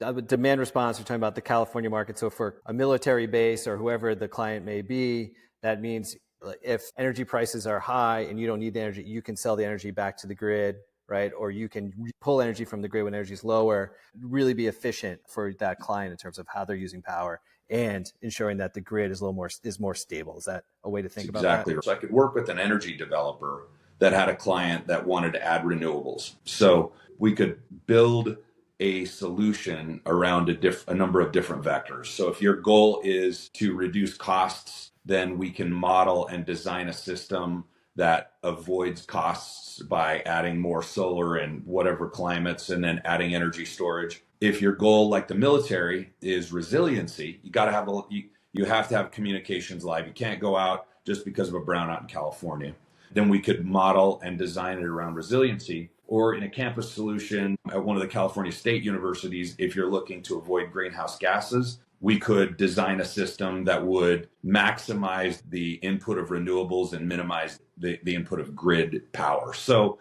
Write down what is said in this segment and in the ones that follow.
Demand response, we're talking about the California market. So for a military base or whoever the client may be, that means if energy prices are high and you don't need the energy, you can sell the energy back to the grid, right? Or you can pull energy from the grid when energy is lower, really be efficient for that client in terms of how they're using power and ensuring that the grid is more stable. Is that a way to think about that? Exactly. So I could work with an energy developer that had a client that wanted to add renewables. So we could build a solution around a number of different vectors. So if your goal is to reduce costs, then we can model and design a system that avoids costs by adding more solar in whatever climates and then adding energy storage. If your goal, like the military, is resiliency, you have to have communications live. You can't go out just because of a brownout in California. Then we could model and design it around resiliency. Or in a campus solution at one of the California state universities, if you're looking to avoid greenhouse gases, we could design a system that would maximize the input of renewables and minimize the input of grid power. So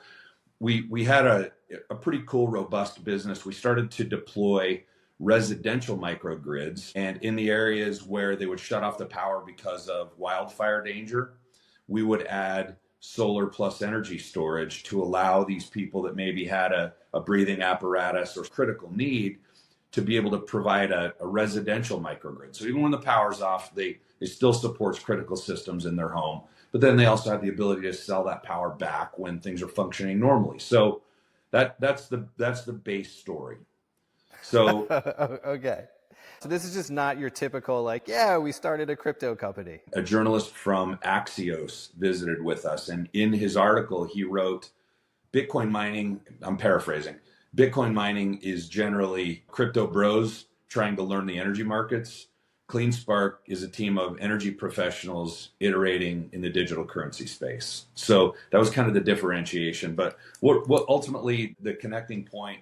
we had a pretty cool, robust business. We started to deploy residential microgrids, and in the areas where they would shut off the power because of wildfire danger, we would add solar plus energy storage to allow these people that maybe had a breathing apparatus or critical need to be able to provide a residential microgrid. So even when the power's off, it still supports critical systems in their home, but then they also have the ability to sell that power back when things are functioning normally. So that's the base story. So okay. So this is just not your typical, we started a crypto company. A journalist from Axios visited with us, and in his article, he wrote, Bitcoin mining, I'm paraphrasing, Bitcoin mining is generally crypto bros trying to learn the energy markets. CleanSpark is a team of energy professionals iterating in the digital currency space. So that was kind of the differentiation. But what ultimately the connecting point,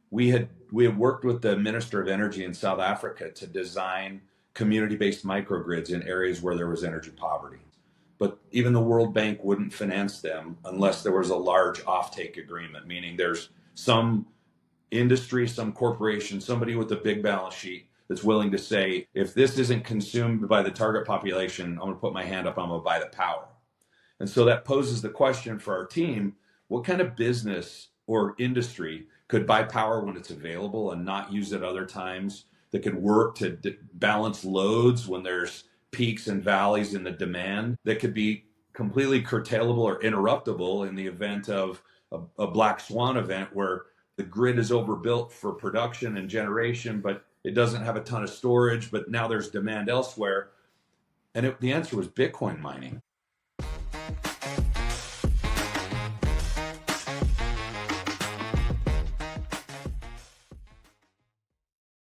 we had worked with the Minister of Energy in South Africa to design community-based microgrids in areas where there was energy poverty. But even the World Bank wouldn't finance them unless there was a large offtake agreement, meaning there's some industry, some corporation, somebody with a big balance sheet that's willing to say, if this isn't consumed by the target population, I'm going to put my hand up, I'm going to buy the power. And so that poses the question for our team, what kind of business or industry could buy power when it's available and not use it other times, that could work to balance loads when there's peaks and valleys in the demand, that could be completely curtailable or interruptible in the event of a black swan event where the grid is overbuilt for production and generation, but it doesn't have a ton of storage, but now there's demand elsewhere. And the answer was Bitcoin mining.